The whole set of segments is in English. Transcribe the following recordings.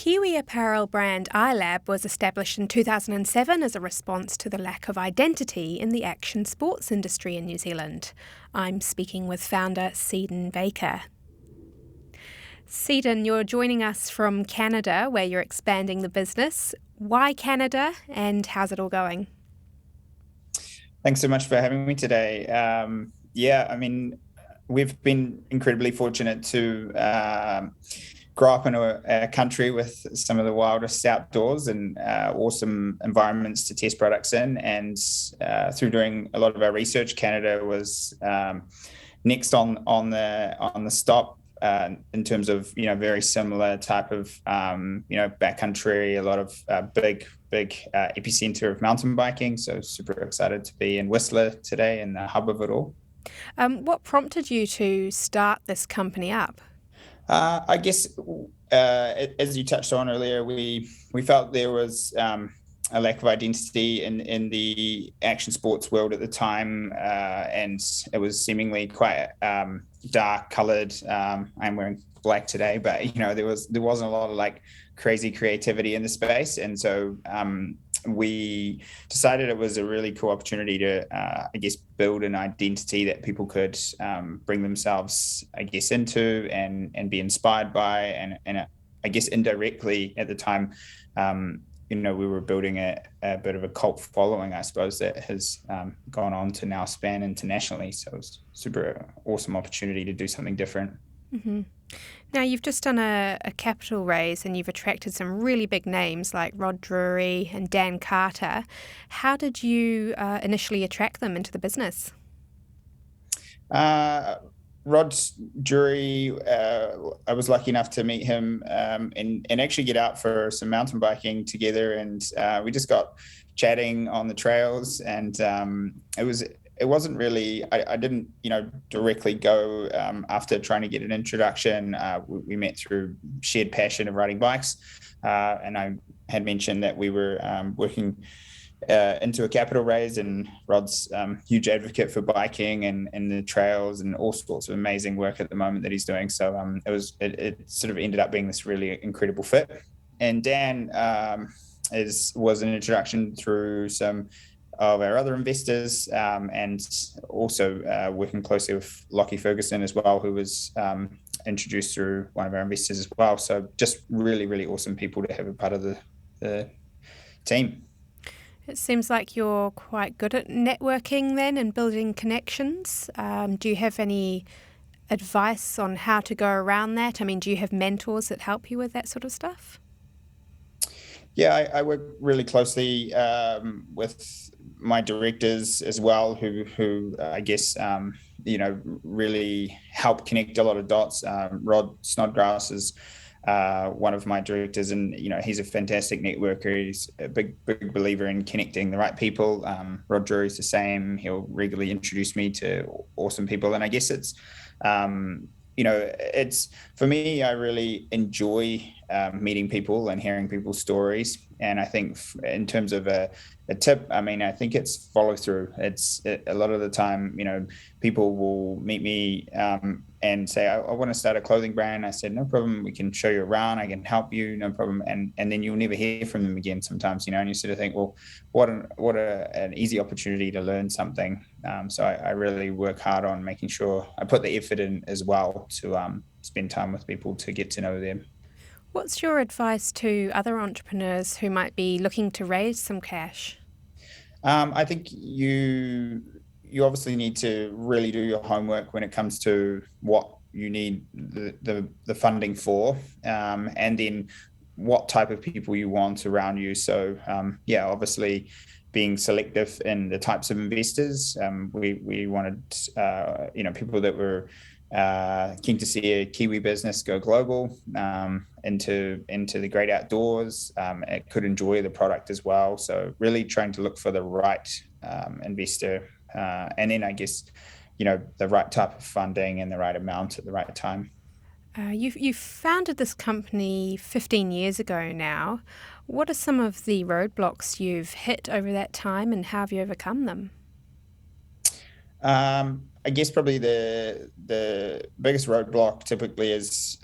Kiwi apparel brand ilabb was established in 2007 as a response to the lack of identity in the action sports industry in New Zealand. I'm speaking with founder Seadon Baker. Seadon, you're joining us from Canada, where you're expanding the business. Why Canada, and how's it all going? Thanks so much for having me today. We've been incredibly fortunate to grow up in a country with some of the wildest outdoors and awesome environments to test products in. And through doing a lot of our research, Canada was next on the stop in terms of very similar type of backcountry, a lot of big epicenter of mountain biking. So super excited to be in Whistler today and the hub of it all. What prompted you to start this company up? I guess, as you touched on earlier, we felt there was a lack of identity in the action sports world at the time, and it was seemingly quite dark coloured. I'm wearing black today, but there wasn't a lot of like crazy creativity in the space, and so we decided it was a really cool opportunity to, build an identity that people could bring themselves, into and be inspired by. And I guess indirectly at the time, we were building a bit of a cult following, I suppose, that has gone on to now span internationally. So it's super awesome opportunity to do something different. Mm-hmm. Now, you've just done a capital raise and you've attracted some really big names like Rod Drury and Dan Carter. How did you initially attract them into the business? Rod Drury, I was lucky enough to meet him and actually get out for some mountain biking together. And we just got chatting on the trails, and it wasn't really, I didn't, directly go after trying to get an introduction. We met through shared passion of riding bikes. And I had mentioned that we were working into a capital raise, and Rod's huge advocate for biking and the trails and all sorts of amazing work at the moment that he's doing. So it sort of ended up being this really incredible fit. And Dan was an introduction through some of our other investors, and also working closely with Lockie Ferguson as well, who was introduced through one of our investors as well. So just really, really awesome people to have a part of the team. It seems like you're quite good at networking then and building connections. Do you have any advice on how to go around that? I mean, do you have mentors that help you with that sort of stuff? Yeah, I work really closely with my directors as well, who I guess really help connect a lot of dots. Rod Snodgrass is one of my directors, and he's a fantastic networker. He's a big believer in connecting the right people. Rod Drury's the same. He'll regularly introduce me to awesome people, and I guess it's it's, for me, I really enjoy meeting people and hearing people's stories. And I think in terms of a tip, I think it's follow through. A lot of the time, people will meet me and say, I want to start a clothing brand. I said, no problem. We can show you around. I can help you. No problem. And then you'll never hear from them again sometimes, and you sort of think, well, what an easy opportunity to learn something. So I really work hard on making sure I put the effort in as well to spend time with people to get to know them. What's your advice to other entrepreneurs who might be looking to raise some cash? I think you obviously need to really do your homework when it comes to what you need the funding for, and then what type of people you want around you. So obviously being selective in the types of investors. We wanted people that were keen to see a Kiwi business go global, into the great outdoors. It could enjoy the product as well. So really trying to look for the right investor, and then I guess the right type of funding and the right amount at the right time. You founded this company 15 years ago now. What are some of the roadblocks you've hit over that time, and how have you overcome them? I guess probably the biggest roadblock typically is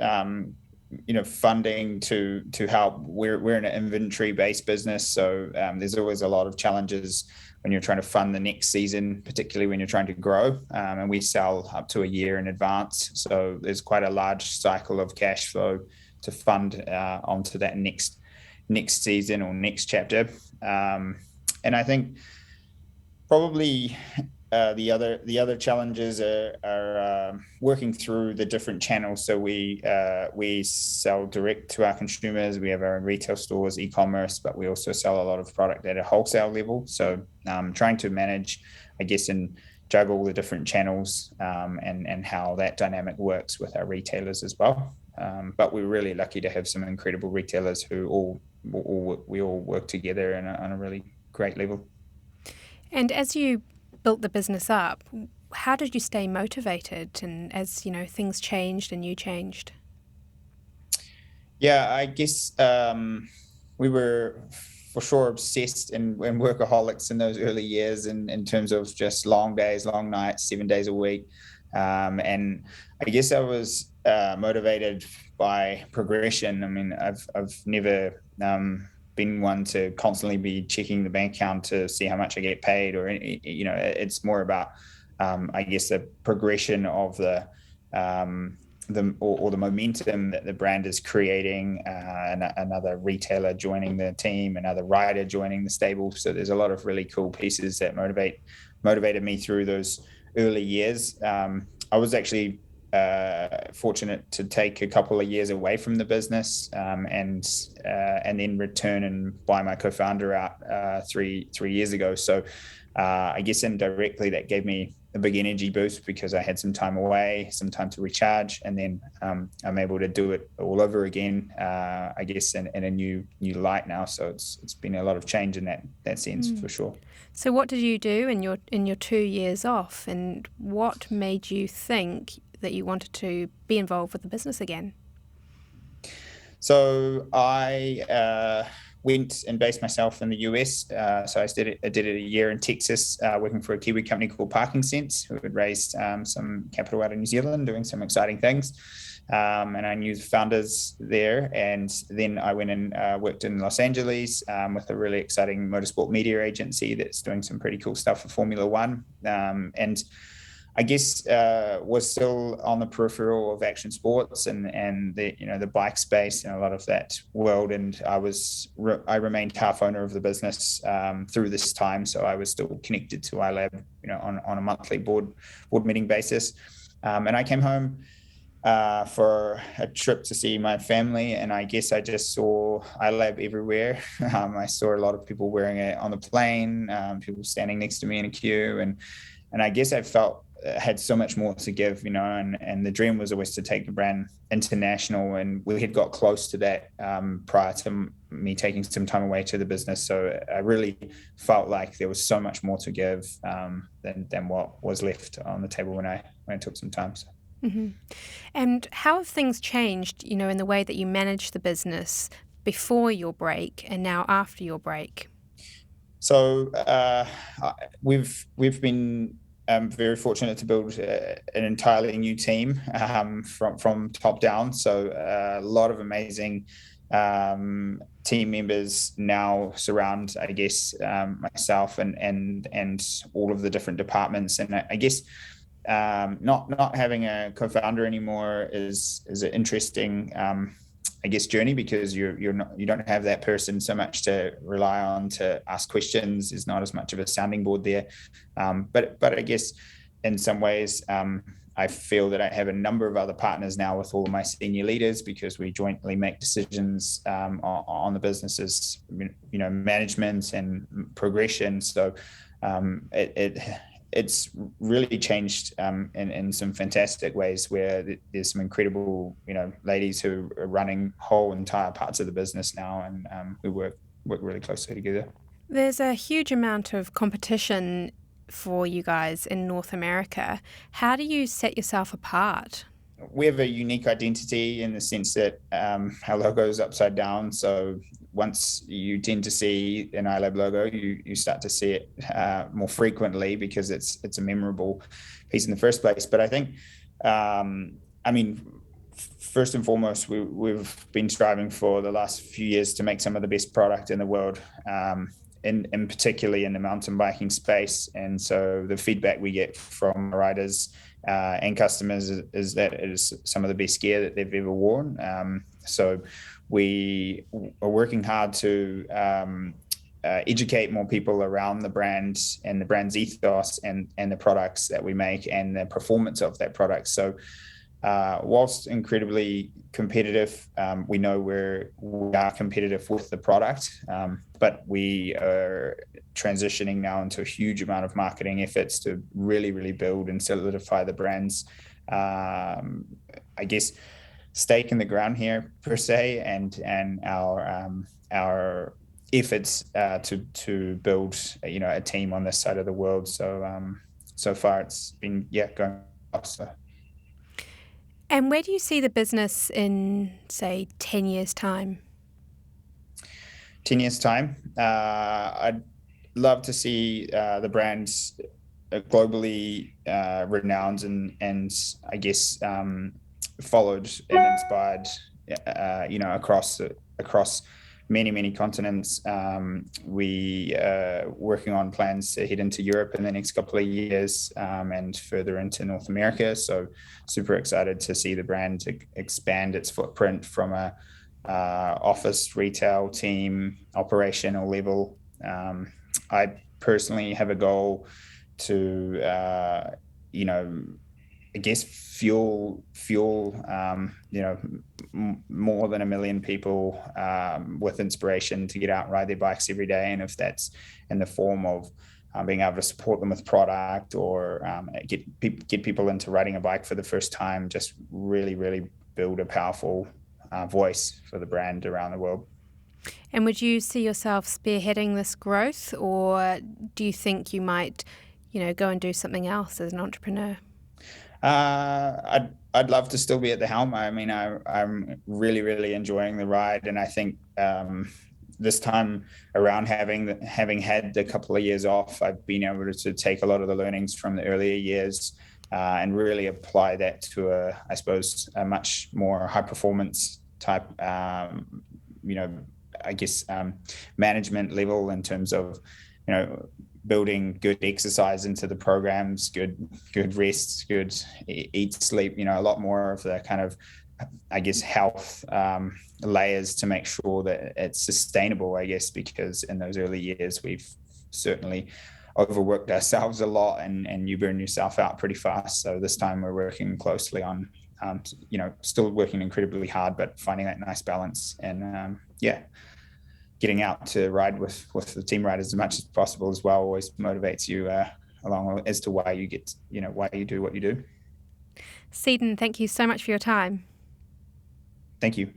funding to help. We're an inventory based business, so there's always a lot of challenges when you're trying to fund the next season, particularly when you're trying to grow. And we sell up to a year in advance, so there's quite a large cycle of cash flow to fund onto that next season or next chapter. And I think probably the other challenges are working through the different channels. So we sell direct to our consumers. We have our own retail stores, e-commerce, but we also sell a lot of product at a wholesale level. So trying to manage, I guess, and juggle the different channels and how that dynamic works with our retailers as well. But we're really lucky to have some incredible retailers who we all work together on a really great level. And as you built the business up, how did you stay motivated, and as things changed and you changed? Yeah, I guess we were for sure obsessed and workaholics in those early years in terms of just long days, long nights, 7 days a week. And I guess I was motivated by progression. I mean, I've never been one to constantly be checking the bank account to see how much I get paid, or it's more about I guess the progression of the momentum that the brand is creating, another retailer joining the team, another rider joining the stable. So there's a lot of really cool pieces that motivated me through those early years. I was actually fortunate to take a couple of years away from the business and then return and buy my co-founder out 3 years ago. So I guess indirectly that gave me a big energy boost because I had some time away, some time to recharge, and then I'm able to do it all over again. I guess in a new light now. So it's been a lot of change in that sense for sure. So what did you do in your 2 years off, and what made you think that you wanted to be involved with the business again? So I went and based myself in the US. So I did it a year in Texas, working for a Kiwi company called Parking Sense, who had raised some capital out of New Zealand, doing some exciting things. And I knew the founders there. And then I went and worked in Los Angeles with a really exciting motorsport media agency that's doing some pretty cool stuff for Formula One. And I guess was still on the peripheral of action sports and the bike space and a lot of that world. And I remained half owner of the business through this time, so I was still connected to ilabb, on a monthly board meeting basis. And I came home for a trip to see my family, and I guess I just saw ilabb everywhere. I saw a lot of people wearing it on the plane, people standing next to me in a queue, and I guess I felt had so much more to give, and the dream was always to take the brand international, and we had got close to that prior to me taking some time away to the business. So I really felt like there was so much more to give than what was left on the table when I took some time. So. Mm-hmm. And how have things changed, in the way that you manage the business before your break and now after your break? So we've been very fortunate to build an entirely new team from top down. So a lot of amazing team members now surround, I guess, myself and all of the different departments. And I guess not having a co-founder anymore is an interesting I guess journey, because you don't have that person so much to rely on to ask questions. There's not as much of a sounding board there, but I guess in some ways I feel that I have a number of other partners now with all of my senior leaders, because we jointly make decisions on the business's management and progression. So it's really changed in some fantastic ways, where there's some incredible, ladies who are running whole entire parts of the business now, and we work really closely together. There's a huge amount of competition for you guys in North America. How do you set yourself apart? We have a unique identity in the sense that our logo is upside down. So once you tend to see an ilabb logo, you start to see it more frequently, because it's a memorable piece in the first place. But I think, first and foremost, we've been striving for the last few years to make some of the best product in the world, in particularly in the mountain biking space. And so the feedback we get from riders and customers is that it is some of the best gear that they've ever worn. So we are working hard to educate more people around the brand and the brand's ethos and the products that we make and the performance of that product. So whilst incredibly competitive, we know we are competitive with the product, but we are transitioning now into a huge amount of marketing efforts to really, really build and solidify the brand's, I guess, stake in the ground here per se, and our efforts to build a team on this side of the world. So so far it's been going well. So. And where do you see the business in, say, 10 years' time? 10 years' time, I'd love to see the brands globally renowned and I guess followed and inspired, across many continents. We are working on plans to head into Europe in the next couple of years, and further into North America. So super excited to see the brand expand its footprint from a office retail team operational level. I personally have a goal to I guess fuel more than 1 million people with inspiration to get out and ride their bikes every day. And if that's in the form of being able to support them with product or get people into riding a bike for the first time, just really build a powerful voice for the brand around the world. And would you see yourself spearheading this growth, or do you think you might, go and do something else as an entrepreneur? I'd love to still be at the helm. I mean, I'm really enjoying the ride, and I think this time around, having had a couple of years off, I've been able to take a lot of the learnings from the earlier years and really apply that to a much more high performance type, I guess management level in terms of building good exercise into the programs, good rest, good eat, sleep, a lot more of the kind of, I guess, health layers to make sure that it's sustainable, I guess, because in those early years, we've certainly overworked ourselves a lot and you burn yourself out pretty fast. So this time we're working closely on, still working incredibly hard, but finding that nice balance and getting out to ride with the team riders as much as possible as well always motivates you along as to why you why you do what you do. Seadon, thank you so much for your time. Thank you.